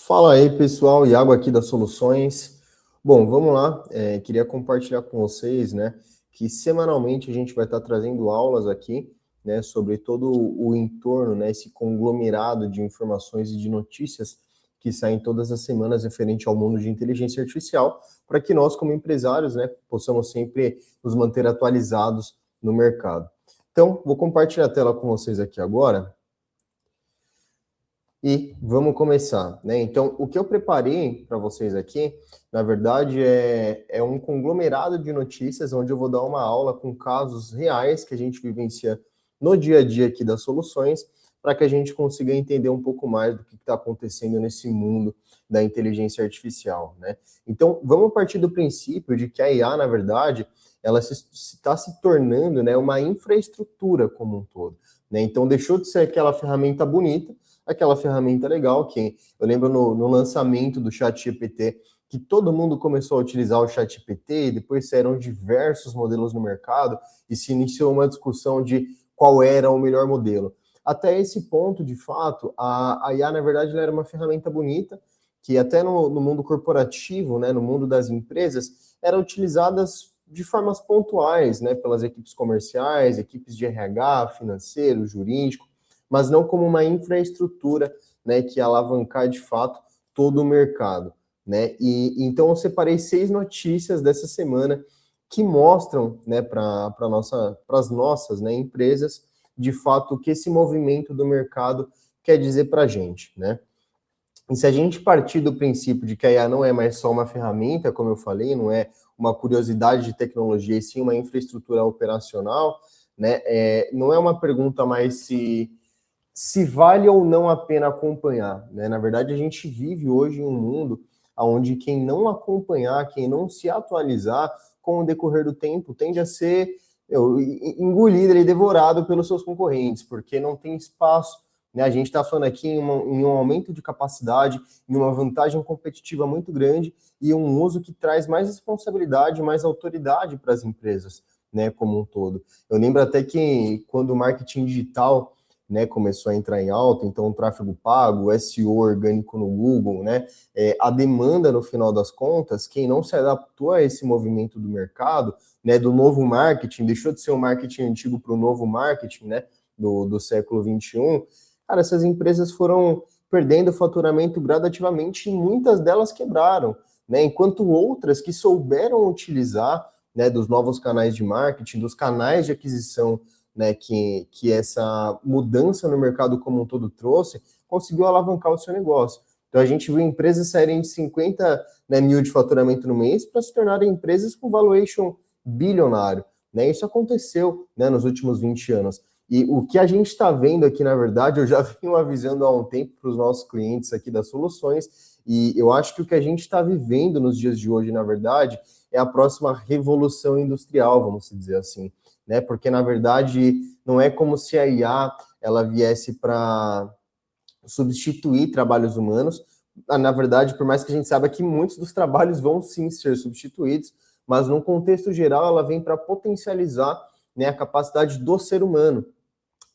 Fala aí, pessoal, Iago aqui das Soluções. Bom, vamos lá. Queria compartilhar com vocês, né, que semanalmente a gente vai estar trazendo aulas aqui, né, sobre todo o entorno, né, esse conglomerado de informações e de notícias que saem todas as semanas referente ao mundo de inteligência artificial, para que nós, como empresários, né, possamos sempre nos manter atualizados no mercado. Então, vou compartilhar a tela com vocês aqui agora. E vamos começar, né? Então, o que eu preparei para vocês aqui, na verdade, é um conglomerado de notícias, onde eu vou dar uma aula com casos reais que a gente vivencia no dia a dia aqui das soluções, para que a gente consiga entender um pouco mais do que está acontecendo nesse mundo da inteligência artificial, né? Então, vamos partir do princípio de que a IA, na verdade, ela está se tornando, né, uma infraestrutura como um todo, né? Então, deixou de ser aquela ferramenta bonita, aquela ferramenta legal, que eu lembro no lançamento do ChatGPT, que todo mundo começou a utilizar o ChatGPT, e depois saíram diversos modelos no mercado, e se iniciou uma discussão de qual era o melhor modelo. Até esse ponto, de fato, a IA, na verdade, ela era uma ferramenta bonita, que até no mundo corporativo, né, no mundo das empresas, eram utilizadas de formas pontuais, né, pelas equipes comerciais, equipes de RH, financeiro, jurídico, mas não como uma infraestrutura, né, que ia alavancar de fato todo o mercado, né? E então eu separei 6 notícias dessa semana que mostram, né, para as nossas, né, empresas, de fato, o que esse movimento do mercado quer dizer para a gente, né? E se a gente partir do princípio de que a IA não é mais só uma ferramenta, como eu falei, não é uma curiosidade de tecnologia, e sim uma infraestrutura operacional, né? Não é uma pergunta mais se vale ou não a pena acompanhar, né? Na verdade, a gente vive hoje em um mundo onde quem não acompanhar, quem não se atualizar com o decorrer do tempo, tende a ser engolido e devorado pelos seus concorrentes, porque não tem espaço, né? A gente está falando aqui em um aumento de capacidade, em uma vantagem competitiva muito grande e um uso que traz mais responsabilidade, mais autoridade para as empresas, né, como um todo. Eu lembro até que quando o marketing digital, né, começou a entrar em alta, então o tráfego pago, o SEO orgânico no Google, né, a demanda, no final das contas, quem não se adaptou a esse movimento do mercado, né, do novo marketing, deixou de ser um marketing antigo para o novo marketing, né, do século XXI, cara, essas empresas foram perdendo faturamento gradativamente e muitas delas quebraram, né, enquanto outras que souberam utilizar, né, dos novos canais de marketing, dos canais de aquisição, né, que essa mudança no mercado como um todo trouxe, conseguiu alavancar o seu negócio. Então a gente viu empresas saírem de 50, né, mil de faturamento no mês para se tornarem empresas com valuation bilionário, né? Isso aconteceu, né, nos últimos 20 anos. E o que a gente está vendo aqui, na verdade, eu já venho avisando há um tempo para os nossos clientes aqui das soluções, e eu acho que o que a gente está vivendo nos dias de hoje, na verdade, é a próxima revolução industrial, vamos dizer assim, né? Porque, na verdade, não é como se a IA ela viesse para substituir trabalhos humanos. Na verdade, por mais que a gente saiba que muitos dos trabalhos vão sim ser substituídos, mas num contexto geral ela vem para potencializar, né, a capacidade do ser humano.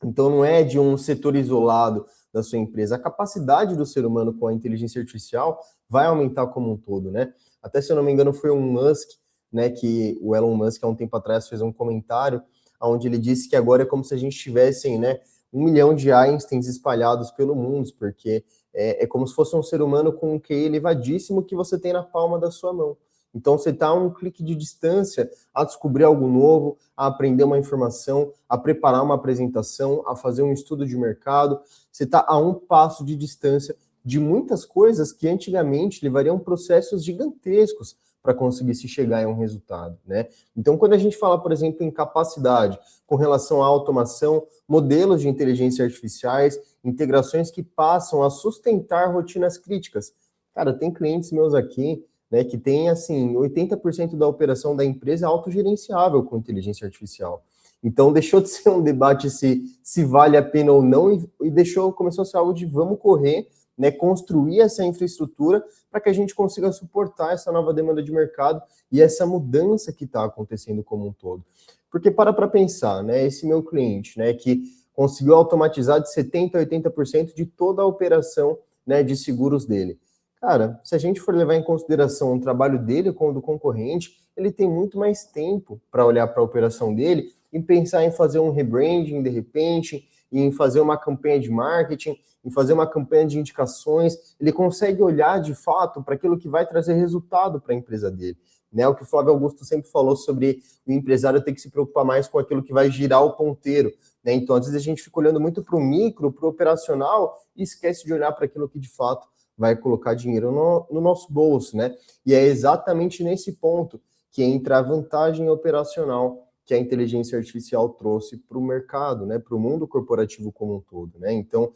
Então não é de um setor isolado da sua empresa. A capacidade do ser humano com a inteligência artificial vai aumentar como um todo, né? Até se eu não me engano foi um Musk, né, que o Elon Musk há um tempo atrás fez um comentário onde ele disse que agora é como se a gente tivesse, né, 1 milhão de Einsteins espalhados pelo mundo, porque é como se fosse um ser humano com um QI elevadíssimo que você tem na palma da sua mão. Então você está a um clique de distância a descobrir algo novo, a aprender uma informação, a preparar uma apresentação, a fazer um estudo de mercado. Você está a um passo de distância de muitas coisas que antigamente levariam processos gigantescos para conseguir se chegar em um resultado, né? Então, quando a gente fala, por exemplo, em capacidade com relação à automação, modelos de inteligência artificiais, integrações que passam a sustentar rotinas críticas. Cara, tem clientes meus aqui, né, que tem, assim, 80% da operação da empresa autogerenciável com inteligência artificial. Então, deixou de ser um debate se vale a pena ou não e começou a ser algo de vamos correr, né, construir essa infraestrutura para que a gente consiga suportar essa nova demanda de mercado e essa mudança que está acontecendo como um todo. Porque para pensar, né, esse meu cliente, né, que conseguiu automatizar de 70% a 80% de toda a operação, né, de seguros dele. Cara, se a gente for levar em consideração o trabalho dele com o do concorrente, ele tem muito mais tempo para olhar para a operação dele e pensar em fazer um rebranding de repente, em fazer uma campanha de marketing, em fazer uma campanha de indicações. Ele consegue olhar de fato para aquilo que vai trazer resultado para a empresa dele. Né, o que o Flávio Augusto sempre falou sobre o empresário ter que se preocupar mais com aquilo que vai girar o ponteiro. Né? Então, às vezes, a gente fica olhando muito para o micro, para o operacional, e esquece de olhar para aquilo que de fato vai colocar dinheiro no nosso bolso. Né? E é exatamente nesse ponto que entra a vantagem operacional que a inteligência artificial trouxe para o mercado, né, para o mundo corporativo como um todo. Né? Então,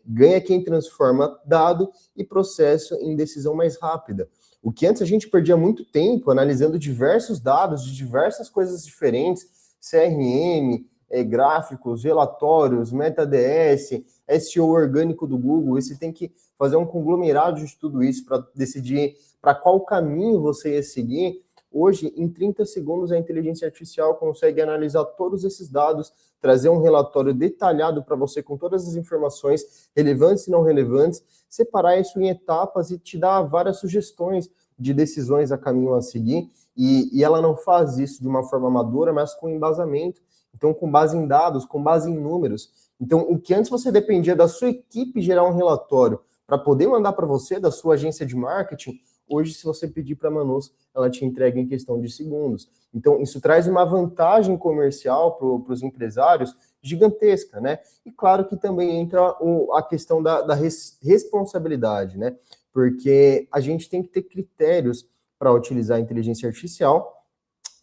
ganha quem transforma dado e processo em decisão mais rápida. O que antes a gente perdia muito tempo analisando diversos dados de diversas coisas diferentes, CRM, gráficos, relatórios, MetaDS, SEO orgânico do Google, e você tem que fazer um conglomerado de tudo isso para decidir para qual caminho você ia seguir. Hoje, em 30 segundos, a inteligência artificial consegue analisar todos esses dados, trazer um relatório detalhado para você com todas as informações relevantes e não relevantes, separar isso em etapas e te dar várias sugestões de decisões a caminho a seguir. E ela não faz isso de uma forma amadora, mas com embasamento. Então, com base em dados, com base em números. Então, o que antes você dependia da sua equipe gerar um relatório para poder mandar para você, da sua agência de marketing, hoje, se você pedir para a Manus, ela te entrega em questão de segundos. Então, isso traz uma vantagem comercial para os empresários gigantesca, né? E claro que também entra a questão da responsabilidade, né? Porque a gente tem que ter critérios para utilizar a inteligência artificial,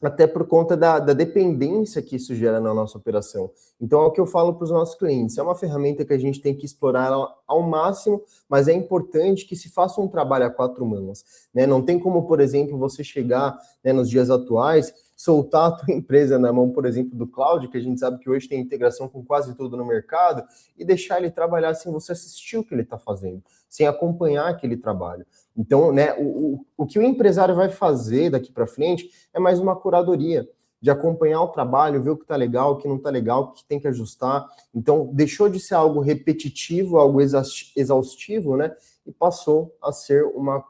até por conta da dependência que isso gera na nossa operação. Então, é o que eu falo para os nossos clientes, é uma ferramenta que a gente tem que explorar ao máximo, mas é importante que se faça um trabalho a quatro mãos. Né? Não tem como, por exemplo, você chegar, né, nos dias atuais, soltar a tua empresa na mão, por exemplo, do cloud, que a gente sabe que hoje tem integração com quase tudo no mercado, e deixar ele trabalhar sem você assistir o que ele está fazendo, sem acompanhar aquele trabalho. Então, né, o que o empresário vai fazer daqui para frente é mais uma curadoria, de acompanhar o trabalho, ver o que está legal, o que não está legal, o que tem que ajustar. Então, deixou de ser algo repetitivo, algo exaustivo, né, e passou a ser uma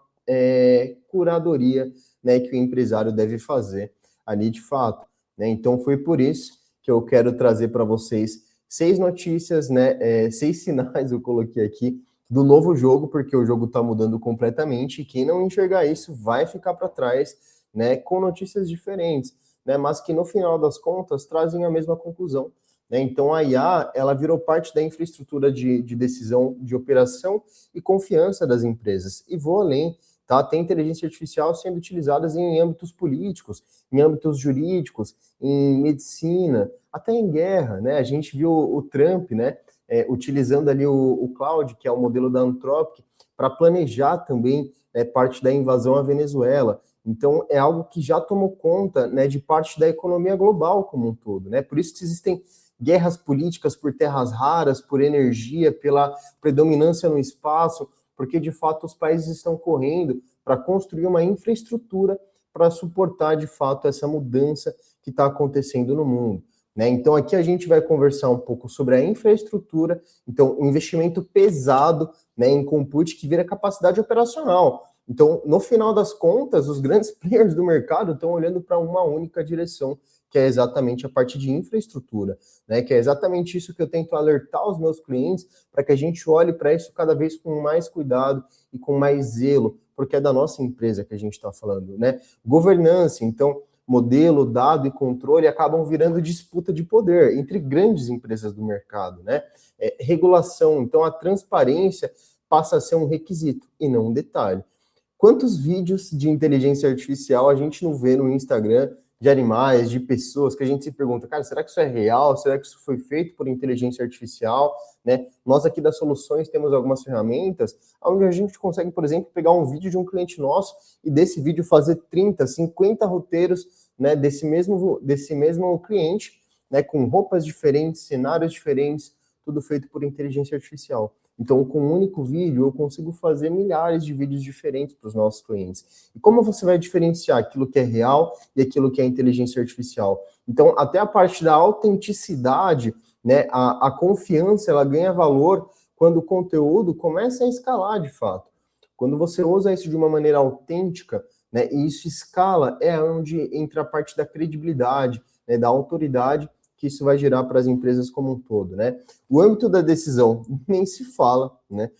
curadoria, né, que o empresário deve fazer ali de fato. Né? Então, foi por isso que eu quero trazer para vocês 6 notícias, né, 6 sinais, eu coloquei aqui, do novo jogo, porque o jogo está mudando completamente, e quem não enxergar isso vai ficar para trás, né, com notícias diferentes, né, mas que no final das contas trazem a mesma conclusão. Né? Então a IA, ela virou parte da infraestrutura de decisão, de operação e confiança das empresas. E vou além, tá? Tem inteligência artificial sendo utilizada em âmbitos políticos, em âmbitos jurídicos, em medicina, até em guerra, né? A gente viu o Trump, né, utilizando ali o Cloud, que é o modelo da Anthropic, para planejar também parte da invasão à Venezuela. Então, é algo que já tomou conta, né, de parte da economia global como um todo. Né? Por isso que existem guerras políticas por terras raras, por energia, pela predominância no espaço, porque, de fato, os países estão correndo para construir uma infraestrutura para suportar, de fato, essa mudança que está acontecendo no mundo. Né? Então, aqui a gente vai conversar um pouco sobre a infraestrutura, então, um investimento pesado, né, em compute que vira capacidade operacional. Então, no final das contas, os grandes players do mercado estão olhando para uma única direção, que é exatamente a parte de infraestrutura, né? Que é exatamente isso que eu tento alertar os meus clientes, para que a gente olhe para isso cada vez com mais cuidado e com mais zelo, porque é da nossa empresa que a gente está falando, né? Governança, então, modelo, dado e controle acabam virando disputa de poder entre grandes empresas do mercado, né? Regulação, então a transparência passa a ser um requisito e não um detalhe. Quantos vídeos de inteligência artificial a gente não vê no Instagram de animais, de pessoas, que a gente se pergunta, cara, será que isso é real? Será que isso foi feito por inteligência artificial? Né? Nós aqui das Soluções temos algumas ferramentas onde a gente consegue, por exemplo, pegar um vídeo de um cliente nosso e desse vídeo fazer 30, 50 roteiros, né, desse mesmo cliente, né, com roupas diferentes, cenários diferentes, tudo feito por inteligência artificial. Então, com um único vídeo, eu consigo fazer milhares de vídeos diferentes para os nossos clientes. E como você vai diferenciar aquilo que é real e aquilo que é inteligência artificial? Então, até a parte da autenticidade, né, a confiança, ela ganha valor quando o conteúdo começa a escalar de fato. Quando você usa isso de uma maneira autêntica, né, e isso escala, é onde entra a parte da credibilidade, né, da autoridade que isso vai gerar para as empresas como um todo, né? O âmbito da decisão nem se fala, né?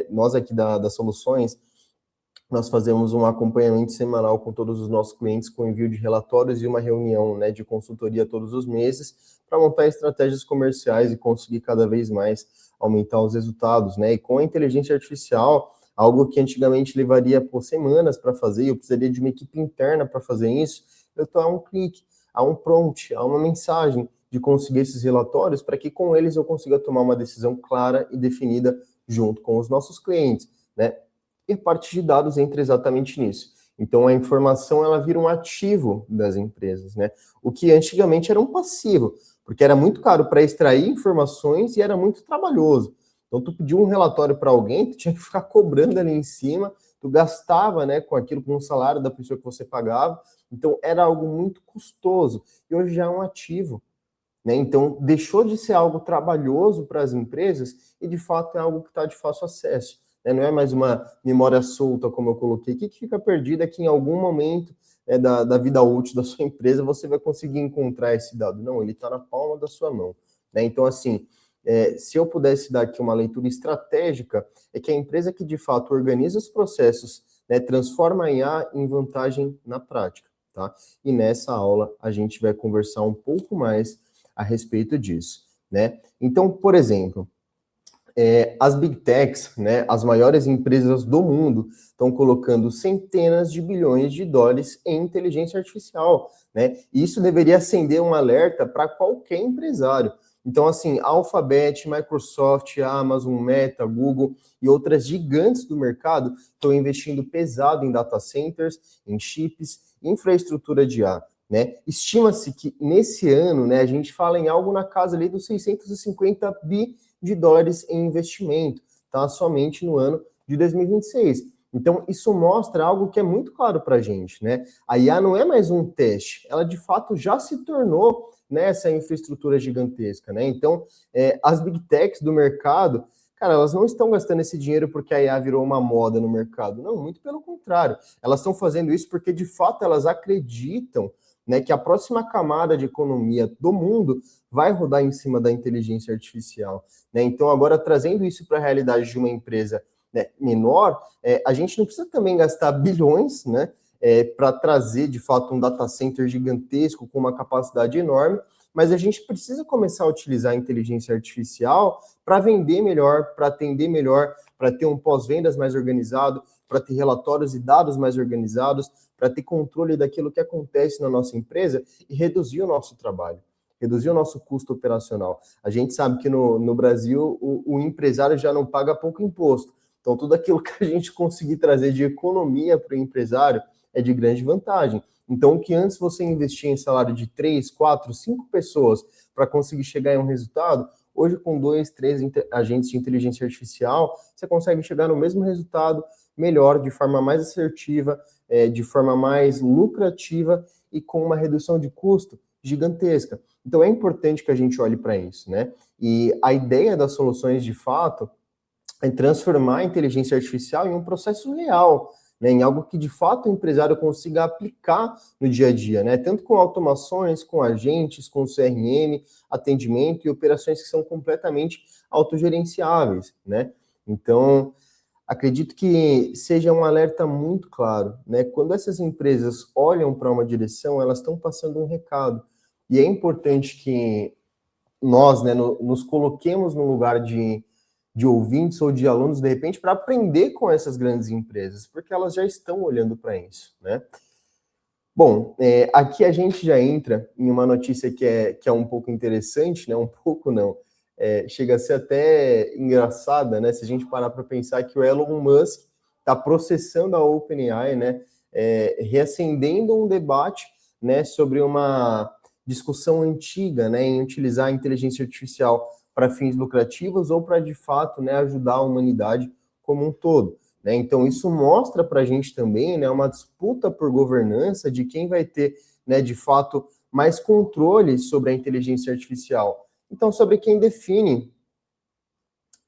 Nós aqui da Soluções, nós fazemos um acompanhamento semanal com todos os nossos clientes, com envio de relatórios e uma reunião, né, de consultoria todos os meses, para montar estratégias comerciais e conseguir cada vez mais aumentar os resultados, né? E com a inteligência artificial, algo que antigamente levaria por semanas para fazer, eu precisaria de uma equipe interna para fazer isso, eu estou a um clique, a um prompt, a uma mensagem de conseguir esses relatórios para que com eles eu consiga tomar uma decisão clara e definida junto com os nossos clientes, né? E a parte de dados entra exatamente nisso. Então, a informação, ela vira um ativo das empresas, né? O que antigamente era um passivo, porque era muito caro para extrair informações e era muito trabalhoso. Então, tu pediu um relatório para alguém, tu tinha que ficar cobrando ali em cima, tu gastava, né, com aquilo, com o salário da pessoa que você pagava. Então, era algo muito custoso. E hoje já é um ativo, né? Então, deixou de ser algo trabalhoso para as empresas e, de fato, é algo que está de fácil acesso. Não é mais uma memória solta, como eu coloquei aqui, que fica perdida, que em algum momento da vida útil da sua empresa você vai conseguir encontrar esse dado. Não, ele está na palma da sua mão, né? Então, assim, se eu pudesse dar aqui uma leitura estratégica, é que a empresa que, de fato, organiza os processos, né, transforma a IA em vantagem na prática, tá? E nessa aula a gente vai conversar um pouco mais a respeito disso, né? Então, por exemplo, as Big Techs, né, as maiores empresas do mundo, estão colocando centenas de bilhões de dólares em inteligência artificial, né? E isso deveria acender um alerta para qualquer empresário. Então, assim, Alphabet, Microsoft, Amazon, Meta, Google e outras gigantes do mercado estão investindo pesado em data centers, em chips, infraestrutura de IA, né? Estima-se que nesse ano, né, a gente fala em algo na casa ali dos 650 bi de dólares em investimento, tá? Somente no ano de 2026. Então, isso mostra algo que é muito claro para a gente, né? A IA não é mais um teste, ela de fato já se tornou, né, essa infraestrutura gigantesca, né? Então, as Big Techs do mercado, cara, elas não estão gastando esse dinheiro porque a IA virou uma moda no mercado. Não, muito pelo contrário. Elas estão fazendo isso porque, de fato, elas acreditam, né, que a próxima camada de economia do mundo vai rodar em cima da inteligência artificial, né? Então, agora, trazendo isso para a realidade de uma empresa, né, menor, a gente não precisa também gastar bilhões, né, para trazer, de fato, um data center gigantesco com uma capacidade enorme, mas a gente precisa começar a utilizar a inteligência artificial para vender melhor, para atender melhor, para ter um pós-vendas mais organizado, para ter relatórios e dados mais organizados, para ter controle daquilo que acontece na nossa empresa e reduzir o nosso trabalho, reduzir o nosso custo operacional. A gente sabe que no Brasil o empresário já não paga pouco imposto. Então, tudo aquilo que a gente conseguir trazer de economia para o empresário é de grande vantagem. Então, o que antes você investia em salário de 3, 4, 5 pessoas para conseguir chegar em um resultado, hoje com 2, 3 agentes de inteligência artificial, você consegue chegar no mesmo resultado, melhor, de forma mais assertiva, de forma mais lucrativa e com uma redução de custo gigantesca. Então, é importante que a gente olhe para isso, né? E a ideia das soluções, de fato, é transformar a inteligência artificial em um processo real, né, em algo que de fato o empresário consiga aplicar no dia a dia, né, tanto com automações, com agentes, com CRM, atendimento e operações que são completamente autogerenciáveis, né? Então, acredito que seja um alerta muito claro, né? Quando essas empresas olham para uma direção, elas estão passando um recado. E é importante que nós, né, nos coloquemos no lugar de ouvintes ou de alunos, de repente, para aprender com essas grandes empresas, porque elas já estão olhando para isso, né? Bom, aqui a gente já entra em uma notícia que é um pouco interessante, né? Um pouco não, chega a ser até engraçada, né? Se a gente parar para pensar que o Elon Musk está processando a OpenAI, né? Reacendendo um debate, né? Sobre uma discussão antiga, né? Em utilizar a inteligência artificial para fins lucrativos ou para, de fato, né, ajudar a humanidade como um todo, né? Então, isso mostra para a gente também, né, uma disputa por governança de quem vai ter, né, de fato, mais controle sobre a inteligência artificial. Então, sobre quem define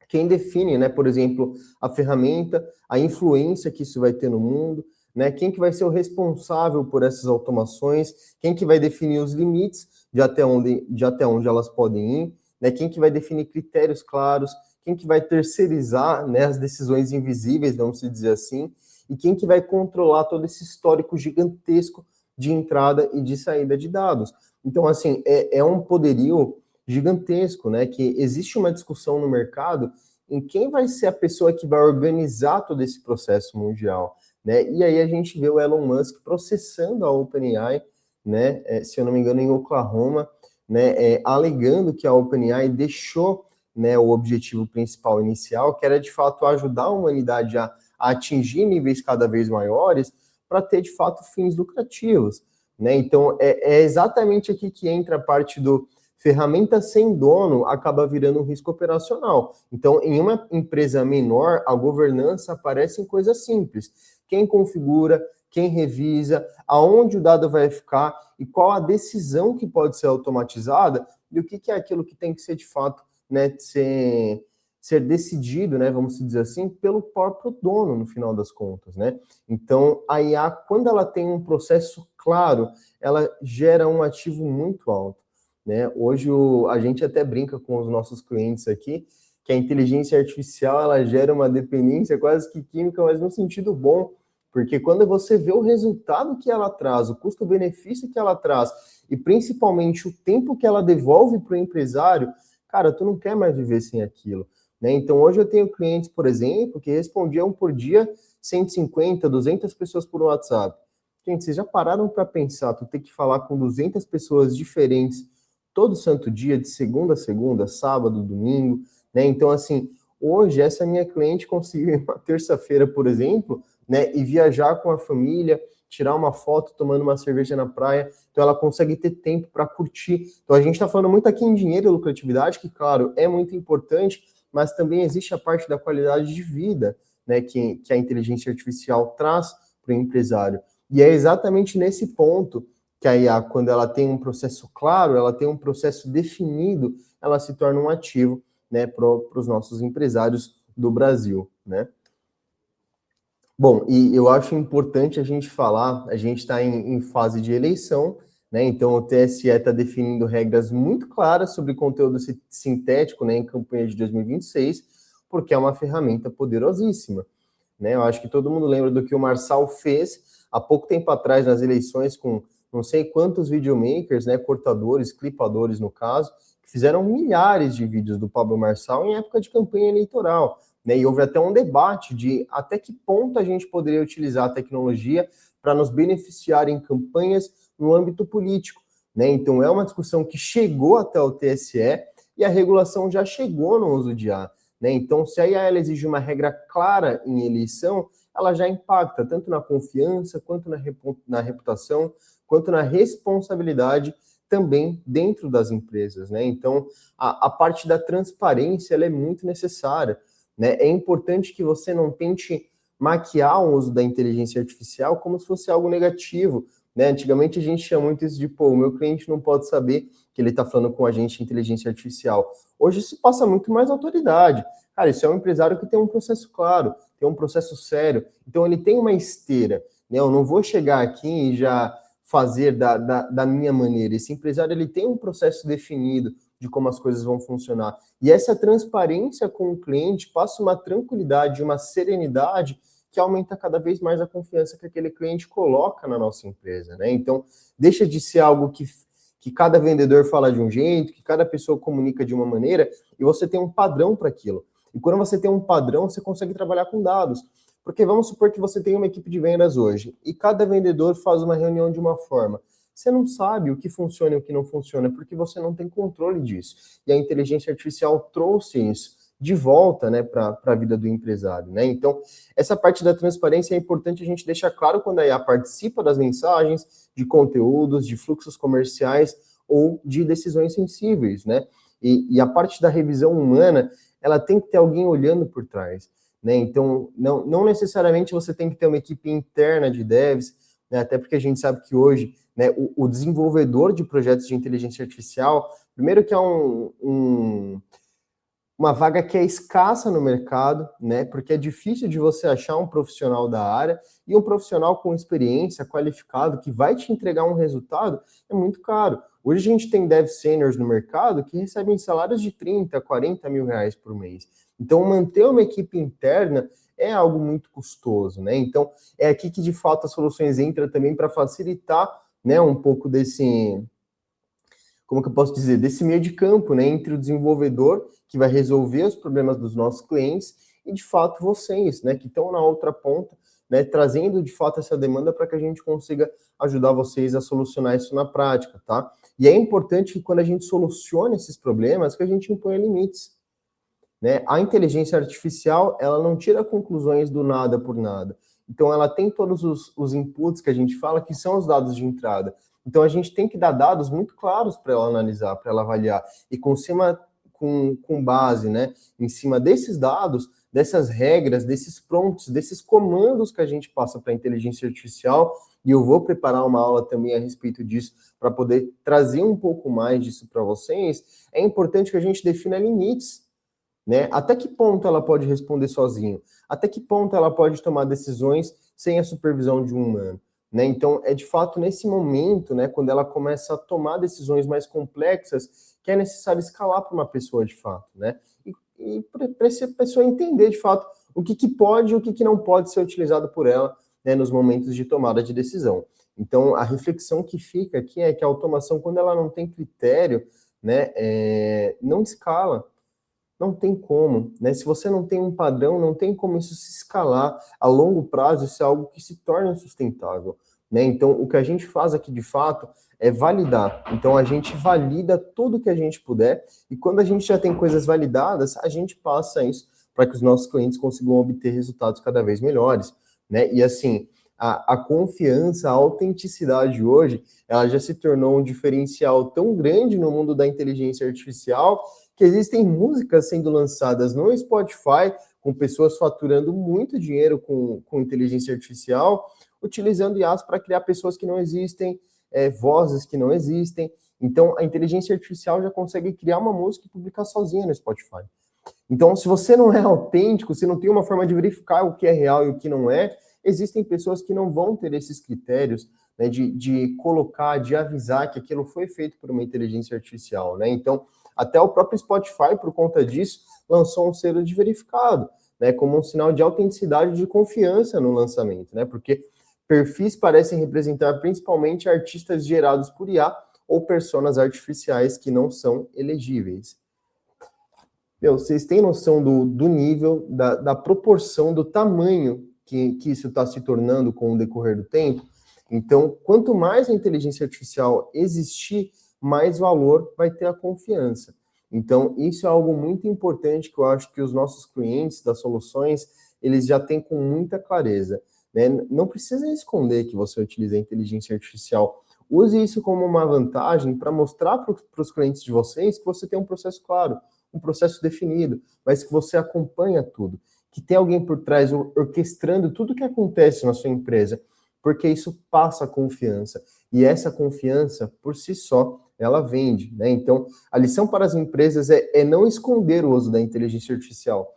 quem define, né, por exemplo, a ferramenta, a influência que isso vai ter no mundo, né, quem que vai ser o responsável por essas automações, quem que vai definir os limites de até onde elas podem ir, né, quem que vai definir critérios claros, quem que vai terceirizar, né, as decisões invisíveis, vamos dizer assim, e quem que vai controlar todo esse histórico gigantesco de entrada e de saída de dados. Então, assim, é um poderio gigantesco, né? Que existe uma discussão no mercado em quem vai ser a pessoa que vai organizar todo esse processo mundial, né? E aí a gente vê o Elon Musk processando a OpenAI, né? Se eu não me engano, em Oklahoma, né? Alegando que a OpenAI deixou, né, o objetivo principal inicial, que era de fato ajudar a humanidade a atingir níveis cada vez maiores para ter de fato fins lucrativos, né? Então é exatamente aqui que entra a parte do ferramenta sem dono acaba virando um risco operacional. Então, em uma empresa menor, a governança aparece em coisas simples. Quem configura, quem revisa, aonde o dado vai ficar e qual a decisão que pode ser automatizada e o que é aquilo que tem que ser de fato, né, ser decidido, né, vamos dizer assim, pelo próprio dono, no final das contas, né? Então, a IA, quando ela tem um processo claro, ela gera um ativo muito alto. Né? Hoje a gente até brinca com os nossos clientes aqui que a inteligência artificial ela gera uma dependência quase que química, mas no sentido bom, porque quando você vê o resultado que ela traz, o custo-benefício que ela traz e principalmente o tempo que ela devolve para o empresário, cara, tu não quer mais viver sem aquilo. Né? Então hoje eu tenho clientes, por exemplo, que respondiam por dia 150, 200 pessoas por WhatsApp. Gente, vocês já pararam para pensar, tu ter que falar com 200 pessoas diferentes todo santo dia, de segunda a segunda, sábado, domingo, né? Então, assim, hoje essa minha cliente conseguiu ir uma terça-feira, por exemplo, né, e viajar com a família, tirar uma foto tomando uma cerveja na praia, então ela consegue ter tempo para curtir. Então a gente está falando muito aqui em dinheiro e lucratividade, que, claro, é muito importante, mas também existe a parte da qualidade de vida, né, que a inteligência artificial traz para o empresário. E é exatamente nesse ponto que a IA, quando ela tem um processo claro, ela tem um processo definido, ela se torna um ativo, né, para os nossos empresários do Brasil, né? Bom, e eu acho importante a gente falar, a gente está em fase de eleição, né? Então o TSE está definindo regras muito claras sobre conteúdo sintético, né, em campanha de 2026, porque é uma ferramenta poderosíssima, né? Eu acho que todo mundo lembra do que o Marçal fez há pouco tempo atrás nas eleições com não sei quantos videomakers, né, cortadores, clipadores no caso, que fizeram milhares de vídeos do Pablo Marçal em época de campanha eleitoral, né? E houve até um debate de até que ponto a gente poderia utilizar a tecnologia para nos beneficiar em campanhas no âmbito político, né? Então é uma discussão que chegou até o TSE e a regulação já chegou no uso de IA, né? Então, se a IA ela exige uma regra clara em eleição, ela já impacta tanto na confiança, quanto na reputação, quanto na responsabilidade também dentro das empresas, né? Então, a parte da transparência ela é muito necessária, né? É importante que você não tente maquiar o uso da inteligência artificial como se fosse algo negativo, né? Antigamente a gente tinha muito isso de, pô, o meu cliente não pode saber que ele está falando com a gente de inteligência artificial. Hoje isso passa muito mais autoridade. Cara, isso é um empresário que tem um processo claro, tem um processo sério, então ele tem uma esteira, né? Eu não vou chegar aqui e já fazer da minha maneira. Esse empresário ele tem um processo definido de como as coisas vão funcionar. E essa transparência com o cliente passa uma tranquilidade, uma serenidade que aumenta cada vez mais a confiança que aquele cliente coloca na nossa empresa, né? Então, deixa de ser algo que cada vendedor fala de um jeito, que cada pessoa comunica de uma maneira, e você tem um padrão para aquilo. E quando você tem um padrão, você consegue trabalhar com dados. Porque vamos supor que você tem uma equipe de vendas hoje e cada vendedor faz uma reunião de uma forma. Você não sabe o que funciona e o que não funciona porque você não tem controle disso. E a inteligência artificial trouxe isso de volta, né, para a vida do empresário, né? Então, essa parte da transparência é importante a gente deixar claro quando a IA participa das mensagens, de conteúdos, de fluxos comerciais ou de decisões sensíveis, né? E a parte da revisão humana, ela tem que ter alguém olhando por trás. Né? Então, não necessariamente você tem que ter uma equipe interna de devs, né? Até porque a gente sabe que hoje, né, o desenvolvedor de projetos de inteligência artificial, primeiro que é uma vaga que é escassa no mercado, né? Porque é difícil de você achar um profissional da área e um profissional com experiência, qualificado, que vai te entregar um resultado, é muito caro. Hoje a gente tem dev seniors no mercado que recebem salários de 30, 40 mil reais por mês. Então, manter uma equipe interna é algo muito custoso, né? Então, é aqui que, de fato, as soluções entram também para facilitar, né, um pouco desse, como que eu posso dizer, desse meio de campo, né, entre o desenvolvedor, que vai resolver os problemas dos nossos clientes, e, de fato, vocês, né, que estão na outra ponta, né, trazendo, de fato, essa demanda para que a gente consiga ajudar vocês a solucionar isso na prática, tá? E é importante que, quando a gente solucione esses problemas, que a gente imponha limites, né? A inteligência artificial, ela não tira conclusões do nada por nada. Então, ela tem todos os inputs que a gente fala, que são os dados de entrada. Então, a gente tem que dar dados muito claros para ela analisar, para ela avaliar. E com base, né, em cima desses dados, dessas regras, desses prompts, desses comandos que a gente passa para a inteligência artificial, e eu vou preparar uma aula também a respeito disso, para poder trazer um pouco mais disso para vocês, é importante que a gente defina limites, né? Até que ponto ela pode responder sozinho? Até que ponto ela pode tomar decisões sem a supervisão de um humano? Né? Então, é de fato nesse momento, né, quando ela começa a tomar decisões mais complexas, que é necessário escalar para uma pessoa de fato, né? E para essa pessoa entender de fato o que pode e o que não pode ser utilizado por ela, né, nos momentos de tomada de decisão. Então, a reflexão que fica aqui é que a automação, quando ela não tem critério, né, não escala. Não tem como, né? Se você não tem um padrão, não tem como isso se escalar a longo prazo, isso é algo que se torna sustentável, né? Então, o que a gente faz aqui, de fato, é validar. Então, a gente valida tudo que a gente puder, e quando a gente já tem coisas validadas, a gente passa isso para que os nossos clientes consigam obter resultados cada vez melhores, né? E assim, a confiança, a autenticidade hoje, ela já se tornou um diferencial tão grande no mundo da inteligência artificial, que existem músicas sendo lançadas no Spotify, com pessoas faturando muito dinheiro com inteligência artificial, utilizando IAs para criar pessoas que não existem, vozes que não existem. Então, a inteligência artificial já consegue criar uma música e publicar sozinha no Spotify. Então, se você não é autêntico, se não tem uma forma de verificar o que é real e o que não é, existem pessoas que não vão ter esses critérios, né, de colocar, de avisar que aquilo foi feito por uma inteligência artificial, né? Então, até o próprio Spotify, por conta disso, lançou um selo de verificado, né, como um sinal de autenticidade e de confiança no lançamento, né? Porque perfis parecem representar principalmente artistas gerados por IA ou personas artificiais que não são elegíveis. Vocês têm noção do nível, da proporção, do tamanho que isso está se tornando com o decorrer do tempo? Então, quanto mais a inteligência artificial existir, mais valor vai ter a confiança. Então, isso é algo muito importante que eu acho que os nossos clientes das soluções, eles já têm com muita clareza, né? Não precisa esconder que você utiliza a inteligência artificial. Use isso como uma vantagem para mostrar para os clientes de vocês que você tem um processo claro, um processo definido, mas que você acompanha tudo, que tem alguém por trás orquestrando tudo que acontece na sua empresa, porque isso passa confiança. E essa confiança, por si só, ela vende, né? Então, a lição para as empresas é não esconder o uso da inteligência artificial,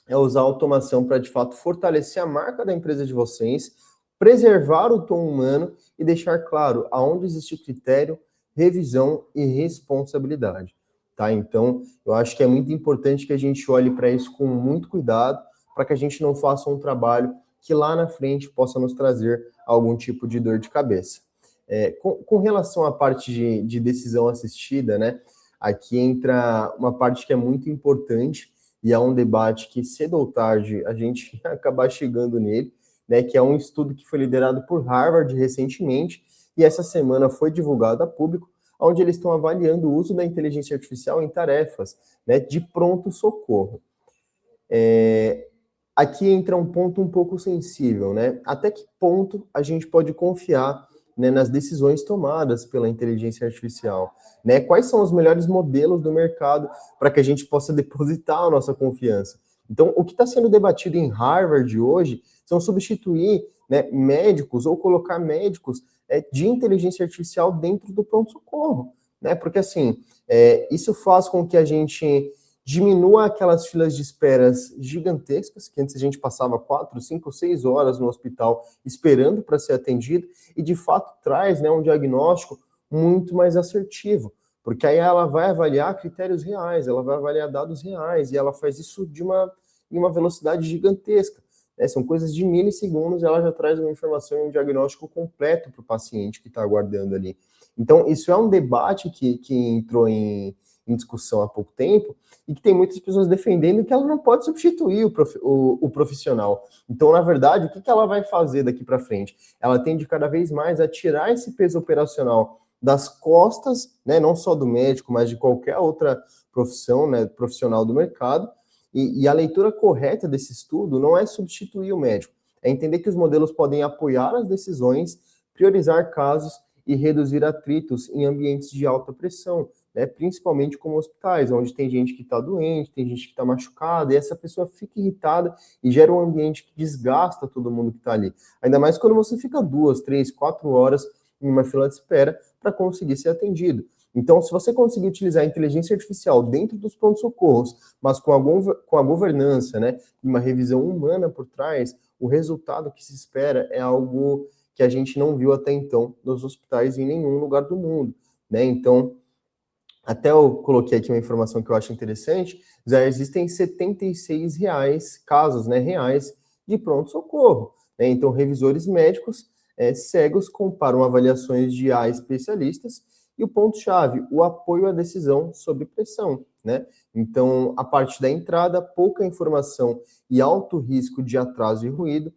é usar a automação para, de fato, fortalecer a marca da empresa de vocês, preservar o tom humano e deixar claro aonde existe critério, revisão e responsabilidade, tá? Então, eu acho que é muito importante que a gente olhe para isso com muito cuidado, para que a gente não faça um trabalho que lá na frente possa nos trazer algum tipo de dor de cabeça. Com relação à parte de decisão assistida, né, aqui entra uma parte que é muito importante e é um debate que cedo ou tarde a gente ia acabar chegando nele, né, que é um estudo que foi liderado por Harvard recentemente e essa semana foi divulgado a público, onde eles estão avaliando o uso da inteligência artificial em tarefas, né, de pronto-socorro. Aqui entra um ponto um pouco sensível, né? Até que ponto a gente pode confiar, né, nas decisões tomadas pela inteligência artificial, né? Quais são os melhores modelos do mercado para que a gente possa depositar a nossa confiança? Então, o que está sendo debatido em Harvard hoje são substituir, né, médicos ou colocar médicos de inteligência artificial dentro do pronto-socorro, né? Porque, assim, isso faz com que a gente diminua aquelas filas de esperas gigantescas, que antes a gente passava 4, 5, 6 horas no hospital esperando para ser atendido, e de fato traz, né, um diagnóstico muito mais assertivo, porque aí ela vai avaliar critérios reais, ela vai avaliar dados reais, e ela faz isso em uma velocidade gigantesca. Né? São coisas de milissegundos, ela já traz uma informação e um diagnóstico completo para o paciente que está aguardando ali. Então, isso é um debate que entrou em discussão há pouco tempo, e que tem muitas pessoas defendendo que ela não pode substituir o profissional. Então, na verdade, o que ela vai fazer daqui para frente? Ela tende cada vez mais a tirar esse peso operacional das costas, né, não só do médico, mas de qualquer outra profissão, né, profissional do mercado, e a leitura correta desse estudo não é substituir o médico, é entender que os modelos podem apoiar as decisões, priorizar casos e reduzir atritos em ambientes de alta pressão, né, principalmente como hospitais, onde tem gente que está doente, tem gente que está machucada, e essa pessoa fica irritada e gera um ambiente que desgasta todo mundo que está ali. Ainda mais quando você fica 2, 3, 4 horas em uma fila de espera para conseguir ser atendido. Então, se você conseguir utilizar a inteligência artificial dentro dos pronto-socorros, mas com a governança, né, uma revisão humana por trás, o resultado que se espera é algo que a gente não viu até então nos hospitais em nenhum lugar do mundo, né? Então, até eu coloquei aqui uma informação que eu acho interessante, já existem 76 casos, né, reais de pronto-socorro, né? Então, revisores médicos cegos comparam avaliações de especialistas e o ponto-chave, o apoio à decisão sob pressão, né? Então, a parte da entrada, pouca informação e alto risco de atraso e ruído,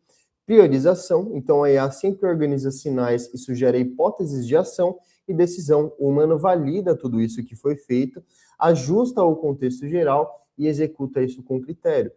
priorização, então a IA sempre organiza sinais e sugere hipóteses de ação e decisão. O humano valida tudo isso que foi feito, ajusta ao contexto geral e executa isso com critério.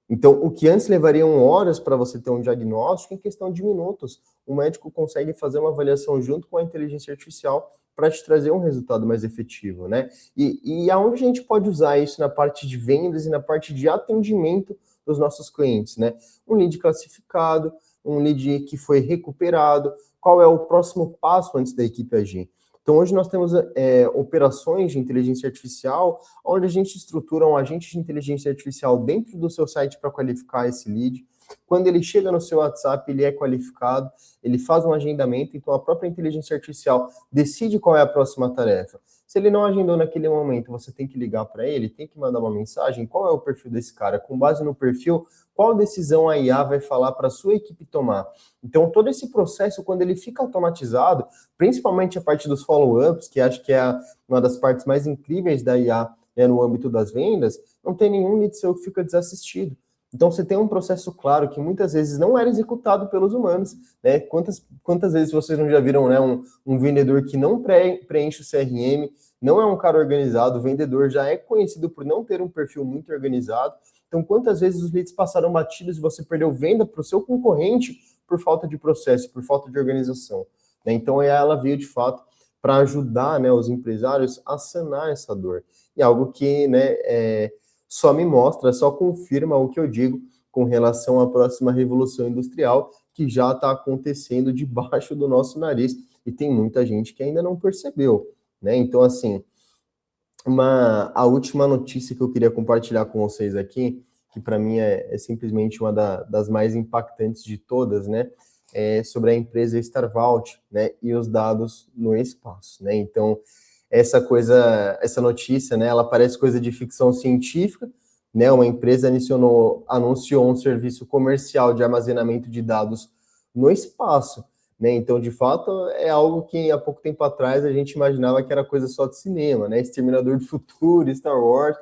Então, o que antes levariam horas para você ter um diagnóstico, em questão de minutos, o médico consegue fazer uma avaliação junto com a inteligência artificial para te trazer um resultado mais efetivo, né? E aonde a gente pode usar isso na parte de vendas e na parte de atendimento dos nossos clientes, né? Um lead classificado, um lead que foi recuperado, qual é o próximo passo antes da equipe agir? Então, hoje nós temos operações de inteligência artificial, onde a gente estrutura um agente de inteligência artificial dentro do seu site para qualificar esse lead. Quando ele chega no seu WhatsApp, ele é qualificado, ele faz um agendamento, então a própria inteligência artificial decide qual é a próxima tarefa. Se ele não agendou naquele momento, você tem que ligar para ele, tem que mandar uma mensagem, qual é o perfil desse cara? Com base no perfil, qual decisão a IA vai falar para a sua equipe tomar? Então, todo esse processo, quando ele fica automatizado, principalmente a parte dos follow-ups, que acho que é uma das partes mais incríveis da IA, né, no âmbito das vendas, não tem nenhum lead seu que fica desassistido. Então, você tem um processo claro que muitas vezes não era executado pelos humanos, né? Quantas vezes vocês não já viram, né, um vendedor que não preenche o CRM, não é um cara organizado, o vendedor já é conhecido por não ter um perfil muito organizado. Então, quantas vezes os leads passaram batidos e você perdeu venda para o seu concorrente por falta de processo, por falta de organização, né? Então, ela veio, de fato, para ajudar, né, os empresários a sanar essa dor. E algo que, né, só me mostra, só confirma o que eu digo com relação à próxima revolução industrial, que já está acontecendo debaixo do nosso nariz, e tem muita gente que ainda não percebeu, né? Então, assim, a última notícia que eu queria compartilhar com vocês aqui, que para mim é simplesmente uma das mais impactantes de todas, né? É sobre a empresa Starvault, né? E os dados no espaço, né? Então, essa notícia, né? Ela parece coisa de ficção científica, né? Uma empresa anunciou um serviço comercial de armazenamento de dados no espaço, né? Então, de fato, é algo que há pouco tempo atrás a gente imaginava que era coisa só de cinema, né? Exterminador do Futuro, Star Wars,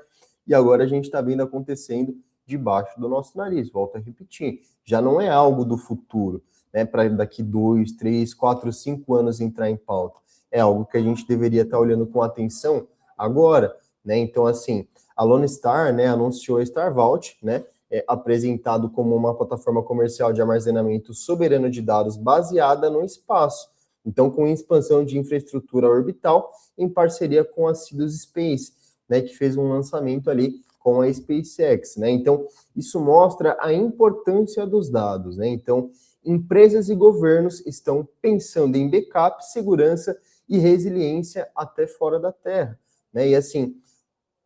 e agora a gente está vendo acontecendo debaixo do nosso nariz. Volto a repetir, já não é algo do futuro, né? Para daqui 2, 3, 4, 5 anos entrar em pauta. É algo que a gente deveria estar olhando com atenção agora, né? Então, assim, a Lone Star, né, anunciou a Starvault, né? Apresentado como uma plataforma comercial de armazenamento soberano de dados baseada no espaço. Então, com expansão de infraestrutura orbital em parceria com a Sidus Space, né, que fez um lançamento ali com a SpaceX, né? Então, isso mostra a importância dos dados, né? Então, empresas e governos estão pensando em backup, segurança e resiliência até fora da Terra, né? E assim,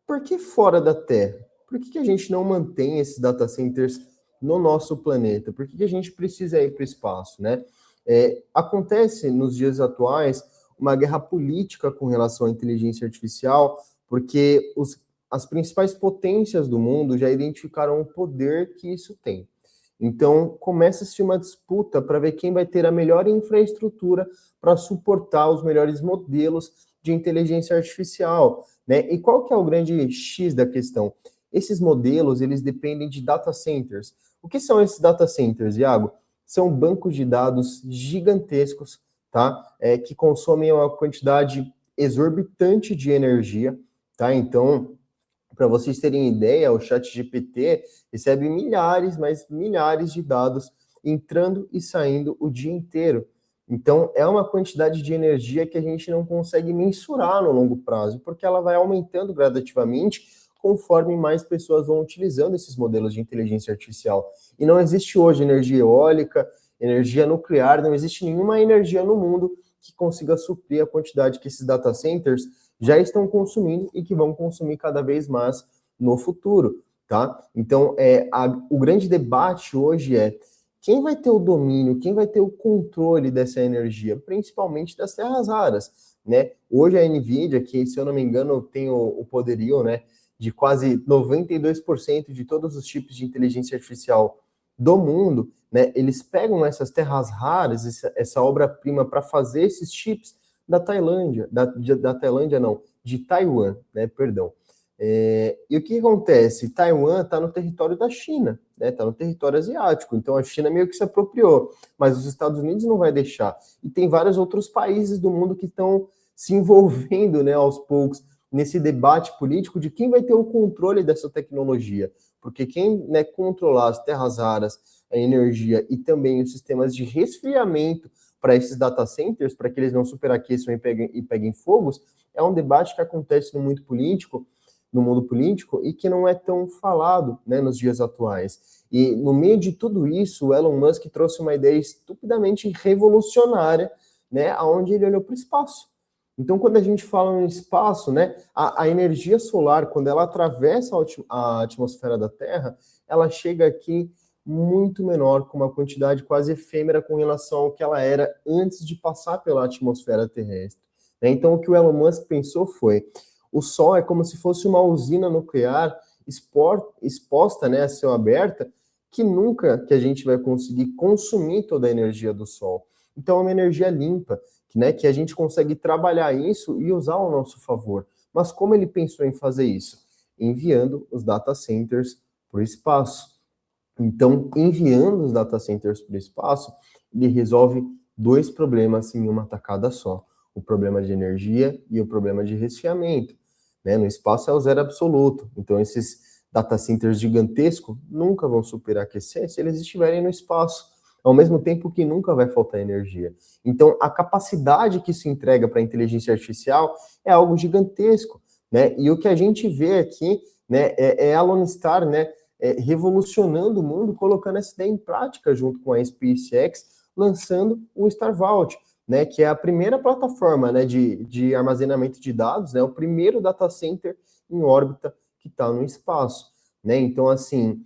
por que fora da Terra? Por que a gente não mantém esses data centers no nosso planeta? Por que a gente precisa ir para o espaço, né? Acontece nos dias atuais uma guerra política com relação à inteligência artificial, porque as principais potências do mundo já identificaram o poder que isso tem. Então, começa-se uma disputa para ver quem vai ter a melhor infraestrutura para suportar os melhores modelos de inteligência artificial, né? E qual que é o grande X da questão? Esses modelos, eles dependem de data centers. O que são esses data centers, Iago? São bancos de dados gigantescos, tá? Que consomem uma quantidade exorbitante de energia, tá? Então, para vocês terem ideia, o ChatGPT recebe milhares, mas milhares de dados entrando e saindo o dia inteiro. Então, é uma quantidade de energia que a gente não consegue mensurar no longo prazo, porque ela vai aumentando gradativamente conforme mais pessoas vão utilizando esses modelos de inteligência artificial. E não existe hoje energia eólica, energia nuclear, não existe nenhuma energia no mundo que consiga suprir a quantidade que esses data centers já estão consumindo e que vão consumir cada vez mais no futuro, tá? Então, o grande debate hoje é quem vai ter o domínio, quem vai ter o controle dessa energia, principalmente das terras raras, né? Hoje a NVIDIA, que se eu não me engano tem o poderio, né, de quase 92% de todos os chips de inteligência artificial do mundo, né? Eles pegam essas terras raras, essa obra-prima para fazer esses chips da Tailândia, da Tailândia não, de Taiwan, né, perdão. E o que acontece? Taiwan está no território da China, né, está no território asiático, então a China meio que se apropriou, mas os Estados Unidos não vai deixar. E tem vários outros países do mundo que estão se envolvendo, né, aos poucos, nesse debate político de quem vai ter o controle dessa tecnologia, porque quem, né, controlar as terras raras, a energia e também os sistemas de resfriamento para esses data centers, para que eles não superaqueçam e peguem fogos, é um debate que acontece no mundo político, e que não é tão falado, né, nos dias atuais. E no meio de tudo isso, o Elon Musk trouxe uma ideia estupidamente revolucionária, né, aonde ele olhou para o espaço. Então, quando a gente fala no espaço, né, a energia solar, quando ela atravessa a atmosfera da Terra, ela chega aqui muito menor, com uma quantidade quase efêmera com relação ao que ela era antes de passar pela atmosfera terrestre. Então, o que o Elon Musk pensou foi, o Sol é como se fosse uma usina nuclear exposta, né, a céu aberto, que nunca que a gente vai conseguir consumir toda a energia do Sol. Então, é uma energia limpa, né, que a gente consegue trabalhar isso e usar ao nosso favor. Mas como ele pensou em fazer isso? Enviando os data centers para o espaço. Então, enviando os data centers para o espaço, ele resolve dois problemas em uma tacada só. O problema de energia e o problema de resfriamento. Né? No espaço é o zero absoluto. Então, esses data centers gigantescos nunca vão superaquecer se eles estiverem no espaço. Ao mesmo tempo que nunca vai faltar energia. Então, a capacidade que isso entrega para a inteligência artificial é algo gigantesco. Né? E o que a gente vê aqui, né, a Lone Star, né, revolucionando o mundo, colocando essa ideia em prática junto com a SpaceX, lançando o Star Vault, né, que é a primeira plataforma, né, de armazenamento de dados, né, o primeiro data center em órbita que está no espaço. Né? Então, assim,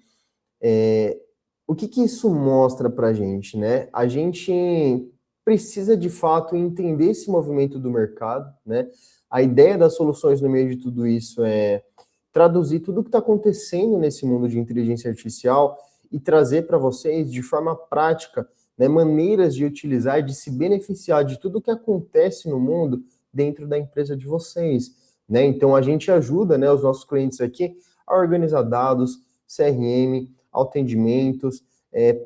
o que isso mostra para a gente? Né? A gente precisa, de fato, entender esse movimento do mercado. Né? A ideia das soluções no meio de tudo isso é traduzir tudo o que está acontecendo nesse mundo de inteligência artificial e trazer para vocês, de forma prática, né, maneiras de utilizar e de se beneficiar de tudo o que acontece no mundo dentro da empresa de vocês. Né? Então, a gente ajuda, né, os nossos clientes aqui a organizar dados, CRM, atendimentos,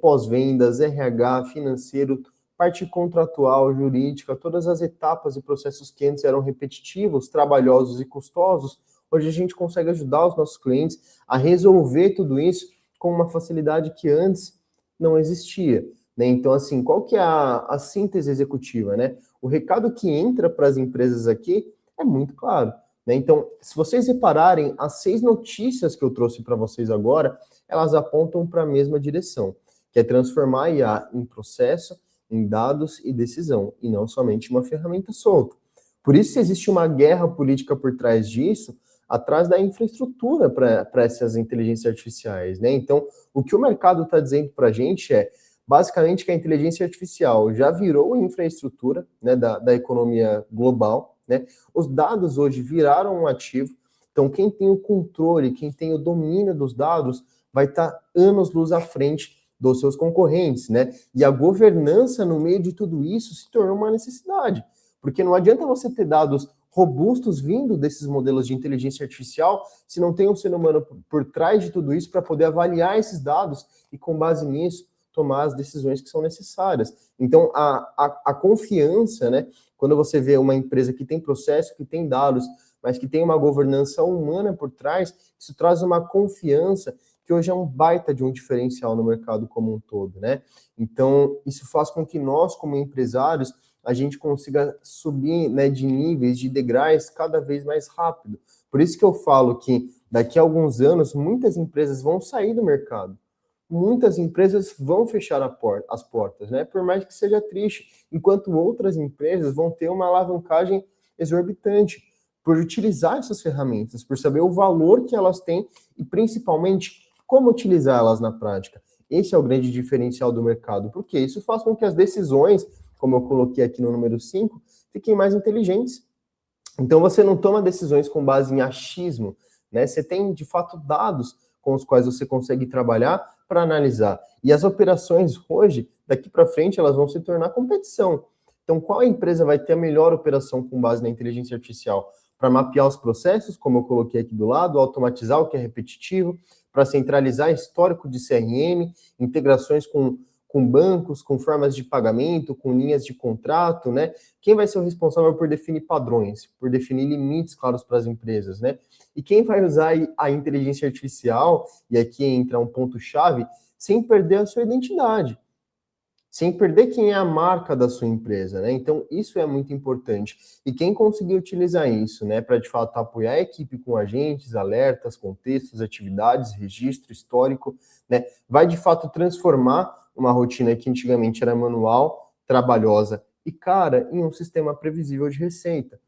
pós-vendas, RH, financeiro, parte contratual, jurídica, todas as etapas e processos que antes eram repetitivos, trabalhosos e custosos. Hoje a gente consegue ajudar os nossos clientes a resolver tudo isso com uma facilidade que antes não existia. Né? Então, assim, qual que é a síntese executiva? Né? O recado que entra para as empresas aqui é muito claro. Né? Então, se vocês repararem, as 6 notícias que eu trouxe para vocês agora, elas apontam para a mesma direção, que é transformar a IA em processo, em dados e decisão, e não somente uma ferramenta solta. Por isso, se existe uma guerra política por trás disso, atrás da infraestrutura para essas inteligências artificiais, né? Então, o que o mercado está dizendo para a gente é, basicamente, que a inteligência artificial já virou infraestrutura, né, da economia global, né? Os dados hoje viraram um ativo, então quem tem o controle, quem tem o domínio dos dados, vai estar anos-luz à frente dos seus concorrentes, né? E a governança no meio de tudo isso se tornou uma necessidade, porque não adianta você ter dados robustos vindo desses modelos de inteligência artificial se não tem um ser humano por trás de tudo isso para poder avaliar esses dados e, com base nisso, tomar as decisões que são necessárias. Então, a confiança, né? Quando você vê uma empresa que tem processo, que tem dados, mas que tem uma governança humana por trás, isso traz uma confiança que hoje é um baita de um diferencial no mercado como um todo, né? Então, isso faz com que nós, como empresários, a gente consiga subir, né, de níveis, de degraus cada vez mais rápido. Por isso que eu falo que daqui a alguns anos, muitas empresas vão sair do mercado. Muitas empresas vão fechar as portas, né? Por mais que seja triste, enquanto outras empresas vão ter uma alavancagem exorbitante por utilizar essas ferramentas, por saber o valor que elas têm e, principalmente, como utilizá-las na prática. Esse é o grande diferencial do mercado, porque isso faz com que as decisões, como eu coloquei aqui no número 5, fiquem mais inteligentes. Então, você não toma decisões com base em achismo, né? Você tem, de fato, dados com os quais você consegue trabalhar para analisar. E as operações hoje, daqui para frente, elas vão se tornar competição. Então, qual empresa vai ter a melhor operação com base na inteligência artificial? Para mapear os processos, como eu coloquei aqui do lado, automatizar o que é repetitivo, para centralizar histórico de CRM, integrações com bancos, com formas de pagamento, com linhas de contrato, né? Quem vai ser o responsável por definir padrões, por definir limites claros para as empresas, né? E quem vai usar a inteligência artificial, e aqui entra um ponto-chave, sem perder a sua identidade, sem perder quem é a marca da sua empresa, né? Então, isso é muito importante. E quem conseguir utilizar isso, né, para de fato apoiar a equipe com agentes, alertas, contextos, atividades, registro histórico, né, vai de fato transformar uma rotina que antigamente era manual, trabalhosa e cara, em um sistema previsível de receita.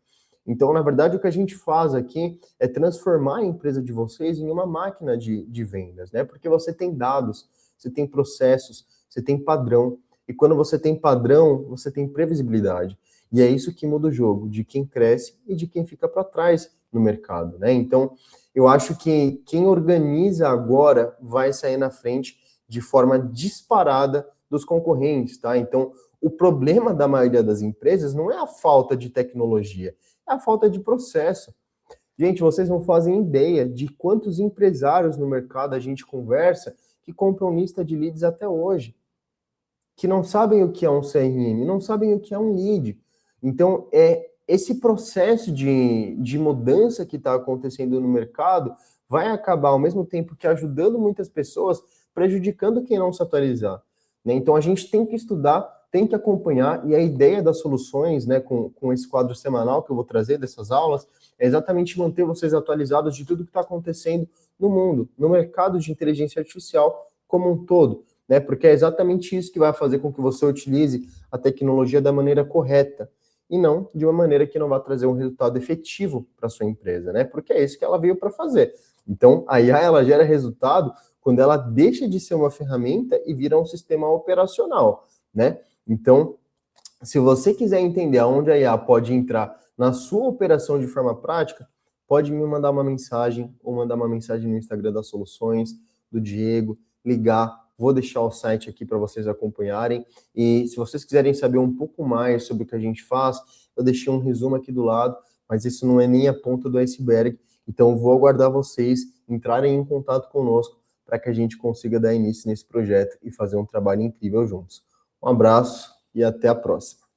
Então, na verdade, o que a gente faz aqui é transformar a empresa de vocês em uma máquina de vendas, né? Porque você tem dados, você tem processos, você tem padrão. E quando você tem padrão, você tem previsibilidade. E é isso que muda o jogo, de quem cresce e de quem fica para trás no mercado, né? Então, eu acho que quem organiza agora vai sair na frente de forma disparada dos concorrentes, tá? Então, o problema da maioria das empresas não é a falta de tecnologia, é a falta de processo. Gente, vocês não fazem ideia de quantos empresários no mercado a gente conversa que compram lista de leads até hoje, que não sabem o que é um CRM, não sabem o que é um lead. Então, esse processo de mudança que está acontecendo no mercado vai acabar, ao mesmo tempo que ajudando muitas pessoas, prejudicando quem não se atualizar, né? Então, a gente tem que estudar, tem que acompanhar, e a ideia das soluções, né, com esse quadro semanal que eu vou trazer dessas aulas, é exatamente manter vocês atualizados de tudo que está acontecendo no mundo, no mercado de inteligência artificial como um todo, né? Porque é exatamente isso que vai fazer com que você utilize a tecnologia da maneira correta e não de uma maneira que não vai trazer um resultado efetivo para sua empresa, né? Porque é isso que ela veio para fazer. Então, a IA, ela gera resultado quando ela deixa de ser uma ferramenta e vira um sistema operacional, né? Então, se você quiser entender aonde a IA pode entrar na sua operação de forma prática, pode me mandar uma mensagem ou mandar uma mensagem no Instagram das Soluções, do Diego, ligar. Vou deixar o site aqui para vocês acompanharem. E se vocês quiserem saber um pouco mais sobre o que a gente faz, eu deixei um resumo aqui do lado, mas isso não é nem a ponta do iceberg. Então, vou aguardar vocês entrarem em contato conosco para que a gente consiga dar início nesse projeto e fazer um trabalho incrível juntos. Um abraço e até a próxima.